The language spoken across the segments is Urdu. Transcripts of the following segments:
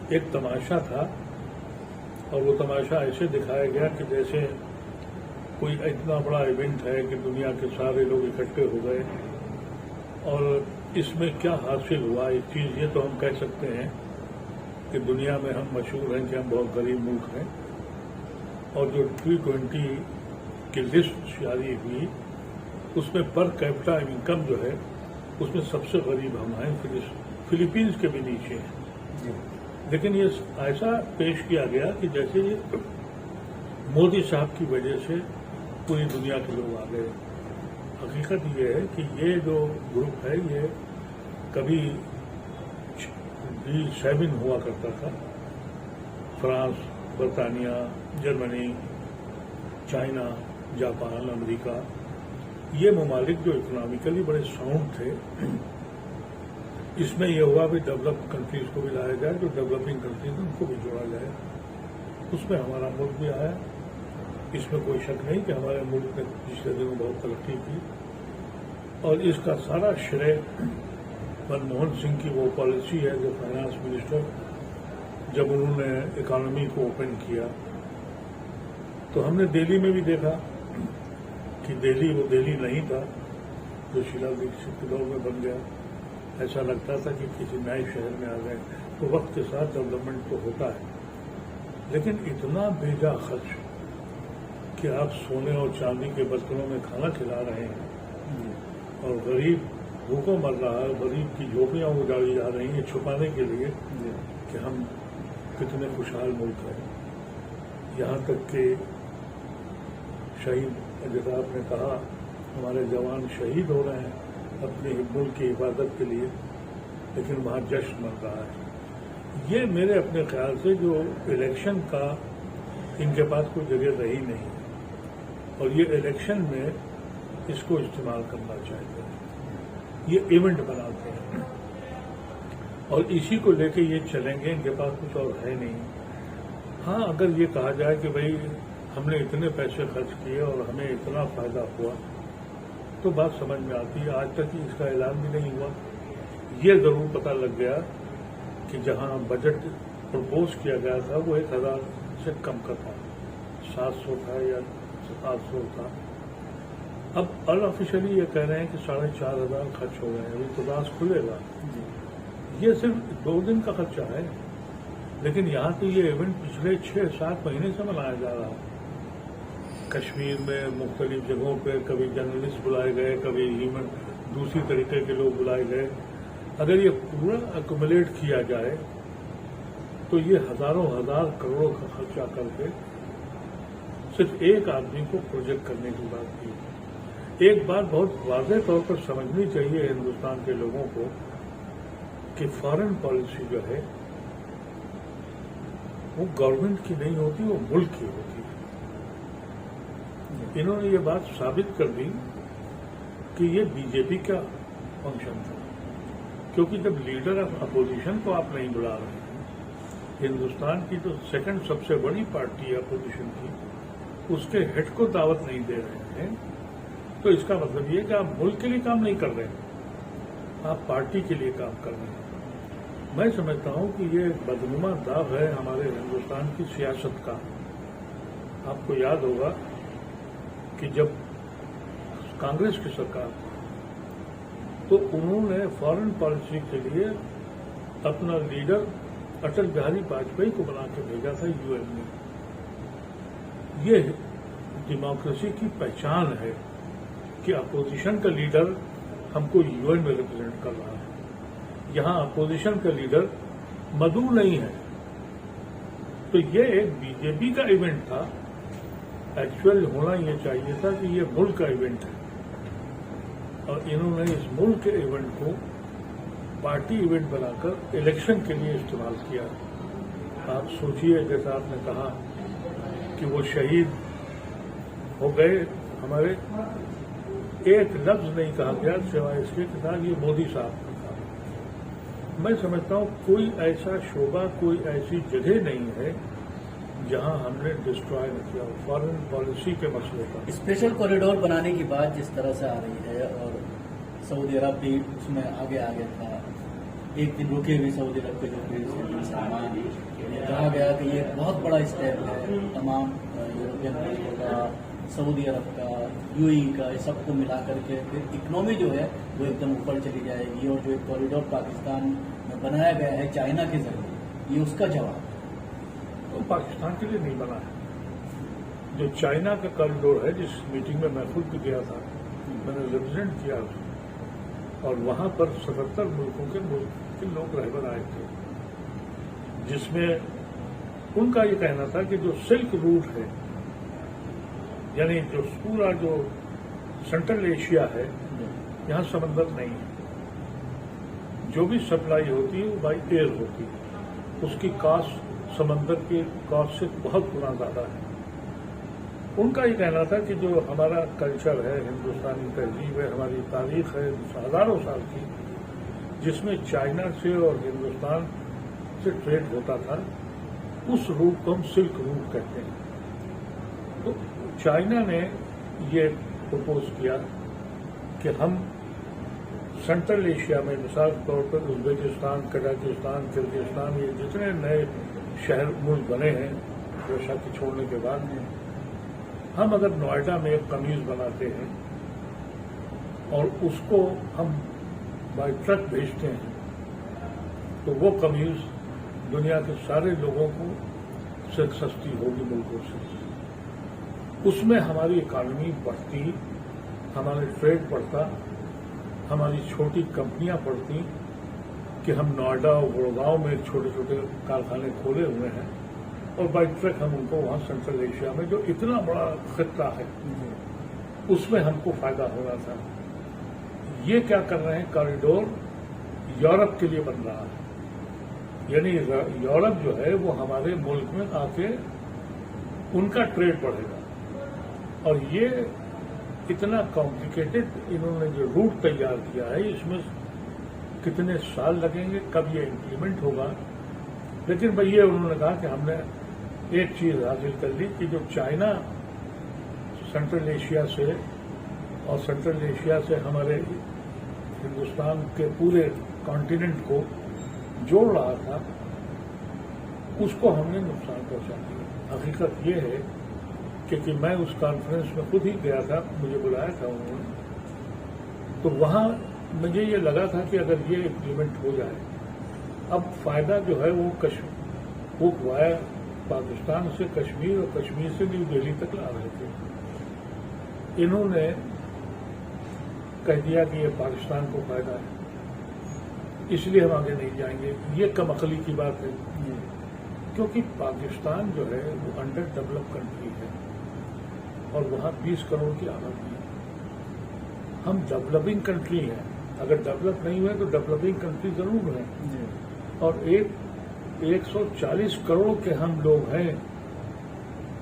ایک تماشا تھا اور وہ تماشا ایسے دکھایا گیا کہ جیسے کوئی اتنا بڑا ایونٹ ہے کہ دنیا کے سارے لوگ اکٹھے ہو گئے اور اس میں کیا حاصل ہوا. ایک چیز یہ تو ہم کہہ سکتے ہیں کہ دنیا میں ہم مشہور ہیں کہ ہم بہت غریب ملک ہیں اور جو G20 کی لسٹ جاری ہوئی اس میں پر کیپٹا انکم جو ہے اس میں سب سے غریب ہم ہیں, فلیپینز کے بھی نیچے ہیں. لیکن یہ ایسا پیش کیا گیا کہ جیسے یہ مودی صاحب کی وجہ سے پوری دنیا کے لوگ آ گئے. حقیقت یہ ہے کہ یہ جو گروپ ہے یہ کبھی G7 ہوا کرتا تھا. فرانس, برطانیہ, جرمنی, چائنا, جاپان, امریکہ, یہ ممالک جو اکنامیکلی بڑے ساؤنڈ تھے, اس میں یہ ہوا بھی ڈیولپ کنٹریز کو بھی لایا جائے, جو ڈیولپنگ کنٹریز ان کو بھی جوڑا جائے. اس میں ہمارا ملک بھی آیا. اس میں کوئی شک نہیں کہ ہمارے ملک نے پچھلے دنوں بہت ترقی کی اور اس کا سارا شرے منموہن سنگھ کی وہ پالیسی ہے جو فائنانس منسٹر جب انہوں نے اکانومی کو اوپن کیا تو ہم نے دہلی میں بھی دیکھا کہ دہلی وہ دہلی نہیں تھا جو شیلا دیکشت کے دور میں بن گیا. ایسا لگتا تھا کہ کسی نئے شہر میں آ گئے. تو وقت کے ساتھ ڈیولپمنٹ تو ہوتا ہے لیکن اتنا بیجا خرچ کہ آپ سونے اور چاندی کے برتنوں میں کھانا کھلا رہے ہیں اور غریب بھوکوں مر رہا ہے, غریب کی جھوپڑیاں اجاڑی جا رہی ہیں چھپانے کے لیے کہ ہم کتنے خوشحال ملک ہیں. یہاں تک کہ شہید, جیسا آپ نے کہا, ہمارے جوان شہید ہو رہے ہیں اپنے ملک کی حفاظت کے لیے, لیکن وہاں جشن من رہا ہے. یہ میرے اپنے خیال سے جو الیکشن کا ان کے پاس کوئی جگہ رہی نہیں اور یہ الیکشن میں اس کو استعمال کرنا چاہتے ہیں. یہ ایونٹ بناتے ہیں اور اسی کو لے کے یہ چلیں گے. ان کے پاس کچھ اور ہے نہیں. ہاں, اگر یہ کہا جائے کہ بھائی ہم نے اتنے پیسے خرچ کیے اور ہمیں اتنا فائدہ ہوا تو بات سمجھ میں آتی ہے. آج تک اس کا اعلان بھی نہیں ہوا. یہ ضرور پتہ لگ گیا کہ جہاں بجٹ پرپوز کیا گیا تھا وہ 1000 سے کم کا تھا, 700 تھا یا 700 تھا. اب آفیشلی یہ کہہ رہے ہیں کہ 4500 خرچ ہو گئے ہیں. ابھی تو راز کھلے گا. یہ صرف 2 دن کا خرچہ ہے لیکن یہاں تو یہ ایونٹ پچھلے 6-7 مہینے سے منایا جا رہا ہے. کشمیر میں مختلف جگہوں پہ کبھی جرنلسٹ بلائے گئے, کبھی ہیومن دوسری طریقے کے لوگ بلائے گئے. اگر یہ پورا ایکومولیٹ کیا جائے تو یہ ہزاروں کروڑوں کا خرچہ کر کے صرف ایک آدمی کو پروجیکٹ کرنے کی بات کی. ایک بات بہت واضح طور پر سمجھنی چاہیے ہندوستان کے لوگوں کو کہ فارن پالیسی جو ہے وہ گورنمنٹ کی نہیں ہوتی, وہ ملک کی ہوتی ہے. انہوں نے یہ بات ثابت کر دی کہ یہ BJP کا فنکشن تھا کیونکہ جب لیڈر آف اپوزیشن کو آپ نہیں بلا رہے ہیں, ہندوستان کی جو سیکنڈ سب سے بڑی پارٹی ہے اپوزیشن کی, اس کے ہیڈ کو دعوت نہیں دے رہے ہیں تو اس کا مطلب یہ کہ آپ ملک کے لیے کام نہیں کر رہے ہیں, آپ پارٹی کے لیے کام کر رہے ہیں. میں سمجھتا ہوں کہ یہ ایک بدنما داغ ہے ہمارے ہندوستان کی سیاست کا. آپ کو یاد ہوگا کہ جب کانگریس کی سرکار تھی تو انہوں نے فارن پالیسی کے لیے اپنا لیڈر اٹل بہاری واجپئی کو بنا کے بھیجا تھا UN میں. یہ ڈیموکریسی کی پہچان ہے کہ اپوزیشن کا لیڈر ہم کو UN میں ریپرزینٹ کر رہا ہے. یہاں اپوزیشن کا لیڈر مدعو نہیں ہے. تو یہ ایک BJP کا ایونٹ تھا. ایکچوئل ہونا یہ چاہیے تھا کہ یہ ملک کا ایونٹ ہے اور انہوں نے اس ملک کے ایونٹ کو پارٹی ایونٹ بنا کر الیکشن کے لیے استعمال کیا. آپ سوچئے, جیسا آپ نے کہا کہ وہ شہید ہو گئے, ہمارے ایک لفظ نہیں کہا گیا سوائے اس کے ساتھ یہ مودی صاحب کا تھا. میں سمجھتا ہوں کوئی ایسا شعبہ, کوئی ایسی جگہ نہیں ہے جہاں ہم نے ڈسٹرائے نہ کیا. فارن پالیسی کے مسئلے پر اسپیشل کوریڈور بنانے کی بات جس طرح سے آ رہی ہے اور سعودی عرب بھی اس میں آگے تھا, ایک دن رکے ہوئے سعودی عرب کے جو پریزیڈنٹ سلمان، کہا گیا کہ یہ بہت بڑا اسٹیپ ہے، تمام یورپین ملکوں کا، سعودی عرب کا، UAE کا، یہ سب کو ملا کر کے پھر اکنامی جو ہے وہ ایک دم اوپر چلی جائے گی، اور جو ایک کوریڈور پاکستان میں بنایا گیا ہے چائنا کے ذریعے، یہ اس کا جواب ہے۔ وہ پاکستان کے لیے نہیں بنا ہے۔ جو چائنا کا کوریڈور ہے، جس میٹنگ میں میں خود بھی گیا تھا، میں نے ریپرزینٹ کیا اور وہاں پر 77 ملکوں کے لوگ رہبر آئے تھے، جس میں ان کا یہ کہنا تھا کہ جو سلک روٹ ہے، یعنی جو پورا جو سینٹرل ایشیا ہے، یہاں سمندر نہیں ہے، جو بھی سپلائی ہوتی ہے وہ بائی ایئر ہوتی ہے، اس کی کاسٹ سمندر کی کاسٹ سے بہت گنا زیادہ ہے۔ ان کا یہ کہنا تھا کہ جو ہمارا کلچر ہے، ہندوستانی تہذیب ہے، ہماری تاریخ ہے ہزاروں سال کی، جس میں چائنا سے اور ہندوستان سے ٹریڈ ہوتا تھا، اس روٹ کو ہم سلک روٹ کہتے ہیں۔ تو چائنا نے یہ پرپوز کیا کہ ہم سینٹرل ایشیا میں، مثال کے طور پر ازبیکستان، قزاقستان، کرغزستان، یہ جتنے نئے شہر ملک بنے ہیں رشیا کے چھوڑنے کے بعد، ہم اگر نوئیڈا میں ایک قمیض بناتے ہیں اور اس کو ہم بائی ٹرک بھیجتے ہیں، تو وہ قمیض دنیا کے سارے لوگوں کو سے سستی ہوگی ملکوں سے۔ اس میں ہماری اکانومی بڑھتی، ہمارے ٹریڈ بڑھتا، ہماری چھوٹی کمپنیاں بڑھتی کہ ہم نوئیڈا اور گڑگاؤں میں چھوٹے چھوٹے کارخانے کھولے ہوئے ہیں، اور بائی ٹرک ہم ان کو وہاں سینٹرل ایشیا میں جو اتنا بڑا خطہ ہے اس میں ہم کو فائدہ ہونا تھا۔ یہ کیا کر رہے ہیں، کوریڈور یورپ کے لیے بن رہا ہے، یعنی یورپ جو ہے وہ ہمارے ملک میں آ کے ان کا ٹریڈ بڑھے گا، اور یہ اتنا کمپلیکیٹڈ انہوں نے جو روٹ تیار کیا ہے، اس میں کتنے سال لگیں گے، کب یہ امپلیمنٹ ہوگا، لیکن بھئی یہ انہوں نے کہا کہ ہم نے ایک چیز حاصل کر لی کہ جو چائنا سینٹرل ایشیا سے اور سینٹرل ایشیا سے ہمارے ہندوستان کے پورے کانٹیننٹ کو جوڑ رہا تھا، اس کو ہم نے نقصان پہنچا دیا۔ حقیقت یہ ہے کہ میں اس کانفرنس میں خود ہی گیا تھا، مجھے بلایا تھا انہوں نے، تو وہاں مجھے یہ لگا تھا کہ اگر یہ امپلیمنٹ ہو جائے، اب فائدہ جو ہے وہ وایا پاکستان سے کشمیر اور کشمیر سے نیو دہلی تک لا رہے تھے۔ انہوں نے کہہ دیا کہ یہ پاکستان کو فائدہ ہے، اس لیے ہم آگے نہیں جائیں گے۔ یہ کم عقلی کی بات ہے، کیونکہ پاکستان جو ہے وہ انڈر ڈیولپ کنٹری ہے اور وہاں 20 کروڑ کی آبادی ہے۔ ہم ڈیولپنگ کنٹری ہیں، اگر ڈیولپ نہیں ہوئے تو ڈیولپنگ کنٹری ضرور ہیں، اور 140 کروڑ کے ہم لوگ ہیں،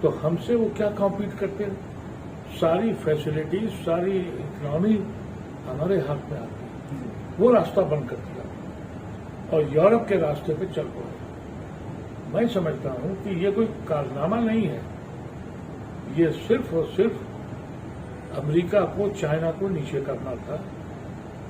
تو ہم سے وہ کیا کمپیٹ کرتے ہیں؟ ساری فیسلٹیز، ساری اکنامی ہمارے ہاتھ میں آتی ہے۔ وہ راستہ بند کر دیا اور یورپ کے راستے پہ چل پڑے۔ میں سمجھتا ہوں کہ یہ کوئی کارنامہ نہیں ہے، یہ صرف اور صرف امریکہ کو، چائنا کو نیچے کرنا تھا،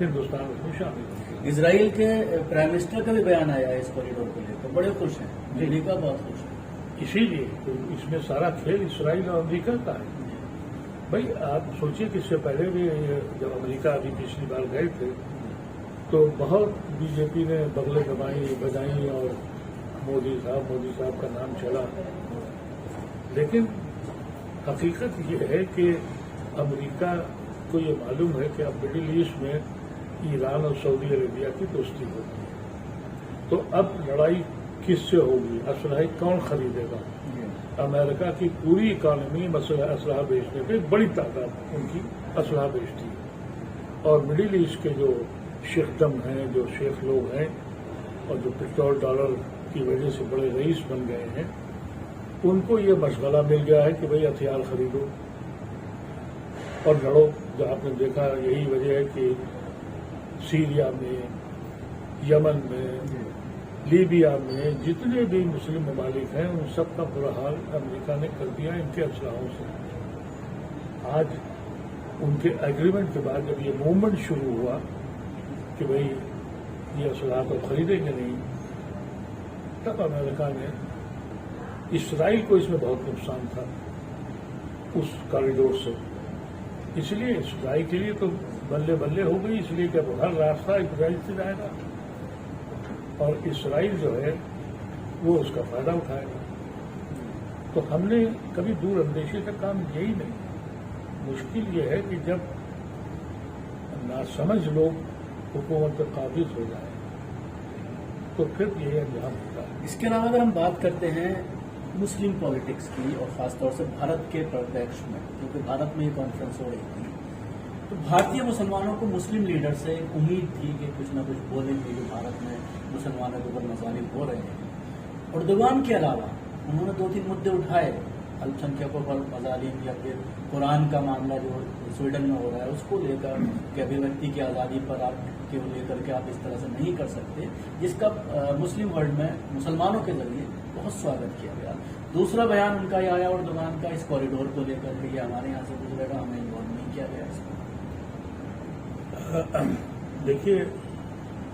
ہندوستان اس میں شامل ہو گیا۔ اسرائیل کے پرائم منسٹر کا بھی بیان آیا ہے اس کوریڈور کو لے کر، بڑے خوش ہیں، امریکہ بہت خوش ہے۔ اسی لیے تو اس میں سارا کھیل اسرائیل اور امریکہ کا ہے۔ بھائی آپ سوچیے کہ اس سے پہلے بھی جب امریکہ ابھی پچھلی بار گئے تھے تو بہت بی جے پی نے بغلیں بجائیں اور مودی صاحب کا نام چلا، لیکن حقیقت یہ ہے کہ امریکہ کو یہ معلوم ہے کہ اب مڈل ایسٹ میں ایران اور سعودی عربیہ کی دوستی ہوتی ہے، تو اب لڑائی کس سے ہوگی، اسلحہ کون خریدے گا؟ امریکہ کی پوری اکانومی اسلحہ بیچنے پہ بڑی تعداد ان کی اسلحہ بیچتی ہے، اور مڈل ایسٹ کے جو شیخدم ہیں، جو شیخ لوگ ہیں، اور جو پیٹرول ڈالر کی وجہ سے بڑے رئیس بن گئے ہیں، ان کو یہ مشغلہ مل گیا ہے کہ بھئی ہتھیار خریدو اور لڑو۔ جو آپ نے دیکھا یہی وجہ ہے کہ سیریا میں، یمن میں، لیبیا میں جتنے بھی مسلم ممالک ہیں ان سب کا برا حال امریکہ نے کر دیا ان کے اسلحوں سے۔ آج ان کے ایگریمنٹ کے بعد جب یہ موومنٹ شروع ہوا کہ بھئی یہ اسلحہ تو خریدیں گے نہیں، تب امریکہ نے اسرائیل کو اس میں بہت نقصان تھا اس کاریڈور سے، اس لیے اسرائیل کے لیے تو بلے بلے ہو گئی، اس لیے کہ ہر راستہ اسرائیل سے جائے گا اور اسرائیل جو ہے وہ اس کا فائدہ اٹھائے گا۔ تو ہم نے کبھی دور اندیشی کا کام یہی نہیں، مشکل یہ ہے کہ جب ناسمجھ لوگ حکومت پر قابض ہو جائیں تو پھر یہ انجام ہوتا ہے۔ اس کے علاوہ اگر ہم بات کرتے ہیں مسلم پالیٹکس کی اور خاص طور سے بھارت کے پرپیکش میں، کیونکہ بھارت میں یہ کانفرنس ہو رہی تھی، تو بھارتیہ مسلمانوں کو مسلم لیڈر سے ایک امید تھی کہ کچھ نہ کچھ بولیں گے جو بھارت میں مسلمانوں کے اوپر مظالم ہو رہے ہیں۔ اردوغان کے علاوہ انہوں نے 2-3 مدعے اٹھائے، الپ سنکھیکوں پر مظالم یا پھر قرآن کا معاملہ جو سویڈن میں ہو رہا ہے اس کو لے کر کہ ابھیویکتی کی آزادی پر آپ کے لے کر کے آپ اس طرح سے نہیں کر سکتے، جس کا مسلم ورلڈ میں مسلمانوں کے ذریعے بہت سواگت کیا گیا۔ دوسرا بیان ان کا یہ آیا اردوغان کا اس کوریڈور کو لے کر کے یہ ہمارے یہاں سے گزرے گا، ہمیں انوالو نہیں کیا گیا اس میں۔ دیکھیے،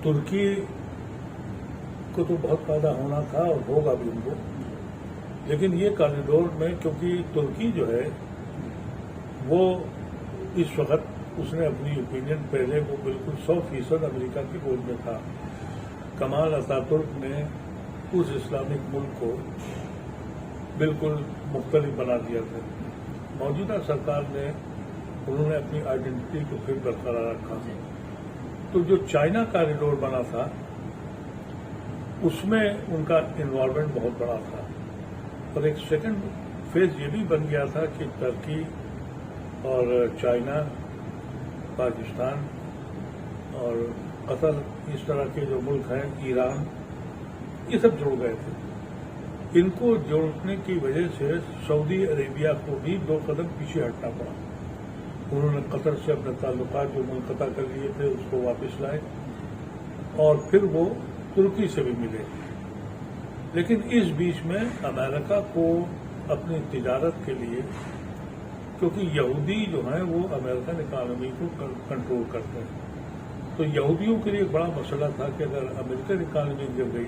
ترکی کو تو بہت فائدہ ہونا تھا اور ہوگا بھی ان کو، لیکن یہ کاریڈور میں کیونکہ ترکی جو ہے وہ اس وقت اس نے اپنی اوپینین پہلے وہ بالکل 100% امریکہ کی گود میں تھا۔ کمال اتاترک نے اس اسلامک ملک کو بالکل مختلف بنا دیا تھا۔ موجودہ سرکار نے انہوں نے اپنی آئیڈینٹی کو پھر برقرار رکھا، تو جو چائنا کاریڈور بنا تھا اس میں ان کا انوالومنٹ بہت بڑا تھا، اور ایک سیکنڈ فیز یہ بھی بن گیا تھا کہ ترکی اور چائنا، پاکستان اور قطر، اس طرح کے جو ملک ہیں، ایران، یہ سب جڑ گئے تھے۔ ان کو جوڑنے کی وجہ سے سعودی عربیہ کو بھی 2 قدم پیچھے ہٹنا پڑا۔ انہوں نے قطر سے اپنے تعلقات جو منقطع کر لیے تھے اس کو واپس لائے، اور پھر وہ ترکی سے بھی ملے۔ لیکن اس بیچ میں امریکہ کو اپنی تجارت کے لیے، کیونکہ یہودی جو ہیں وہ امریکن اکانومی کو کنٹرول کرتے ہیں، تو یہودیوں کے لیے بڑا مسئلہ تھا کہ اگر امریکن اکانومی گر گئی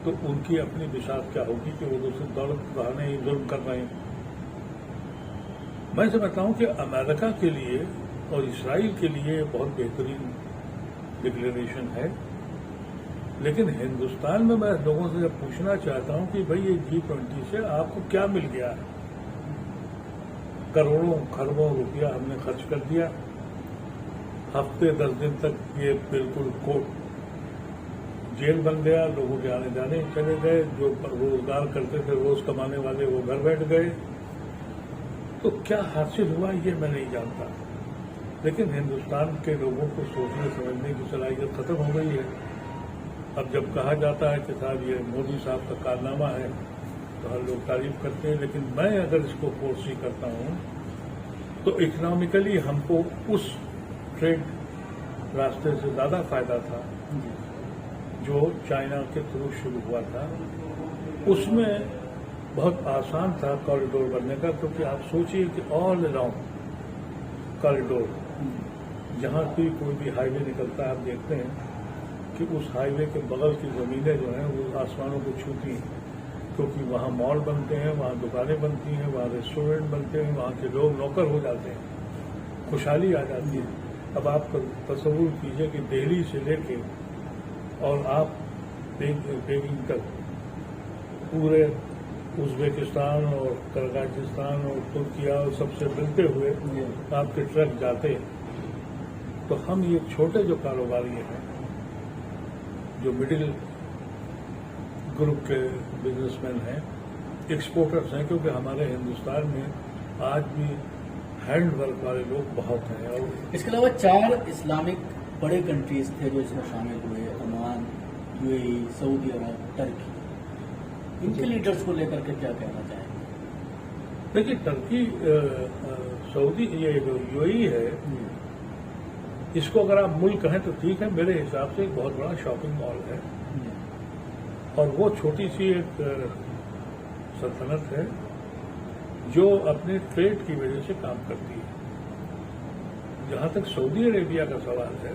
تو ان کی اپنی بساط کیا ہوگی کہ وہ دوسری دولت بڑھانے ہی ظلم کر رہے ہیں۔ میں سمجھتا ہوں کہ امریکہ کے لیے اور اسرائیل کے لیے بہت بہترین ڈکلیریشن ہے، لیکن ہندوستان میں لوگوں سے جب پوچھنا چاہتا ہوں کہ بھئی یہ G20 سے آپ کو کیا مل گیا ہے؟ کروڑوں خربوں روپیہ ہم نے خرچ کر دیا، ہفتے 10 دن تک یہ بالکل کوٹ جیل بن گیا، لوگوں کے آنے جانے چلے گئے، جو روزگار کرتے تھے روز کمانے والے وہ گھر بیٹھ گئے، تو کیا حاصل ہوا یہ میں نہیں جانتا، لیکن ہندوستان کے لوگوں کو سوچنے سمجھنے کی صلاحیت ختم ہو گئی ہے۔ اب جب کہا جاتا ہے کہ صاحب یہ مودی صاحب کا کارنامہ ہے تو ہر لوگ تعریف کرتے ہیں، لیکن میں اگر اس کو فورسی کرتا ہوں تو اکنامکلی ہم کو اس ٹریڈ راستے سے زیادہ فائدہ تھا جو چائنا کے تھرو شروع ہوا تھا۔ اس میں بہت آسان تھا کوریڈور بننے کا، کیونکہ آپ سوچئے کہ آل اراؤنڈ کوریڈور، جہاں بھی کوئی بھی ہائی وے نکلتا ہے آپ دیکھتے ہیں کہ اس ہائی وے کے بغل کی زمینیں جو ہیں وہ آسمانوں کو چھوتی ہیں، کیونکہ وہاں مال بنتے ہیں، وہاں دکانیں بنتی ہیں، وہاں ریسٹورینٹ بنتے ہیں، وہاں کے لوگ نوکر ہو جاتے ہیں، خوشحالی آ جاتی ہے۔ اب آپ تصور کیجئے کہ دہلی سے لے کے اور آپ بیجنگ تک پورے ازبکستان اور کرغازستان اور ترکیہ اور سب سے ملتے ہوئے آپ کے ٹرک جاتے، تو ہم یہ چھوٹے جو کاروباری ہیں، جو مڈل گروپ کے بزنس مین ہیں، ایکسپورٹرز ہیں، کیونکہ ہمارے ہندوستان میں آج بھی ہینڈ ورک والے لوگ بہت ہیں۔ اور اس کے علاوہ 4 اسلامک بڑے کنٹریز تھے جو اس میں شامل ہوئے، عمان، UAE، سعودی عرب، ٹرکی، ان کے لیڈرز کو لے کر کے کیا کہنا چاہیں گے؟ دیکھیے، ٹرکی، سعودی، یہ جو UAE ہے، اس کو اگر آپ ملک کہیں تو ٹھیک ہے، میرے حساب سے ایک بہت بڑا شاپنگ مال ہے، اور وہ چھوٹی سی ایک سلطنت ہے جو اپنے ٹریڈ کی وجہ سے کام کرتی ہے۔ جہاں تک سعودی عربیہ کا سوال ہے،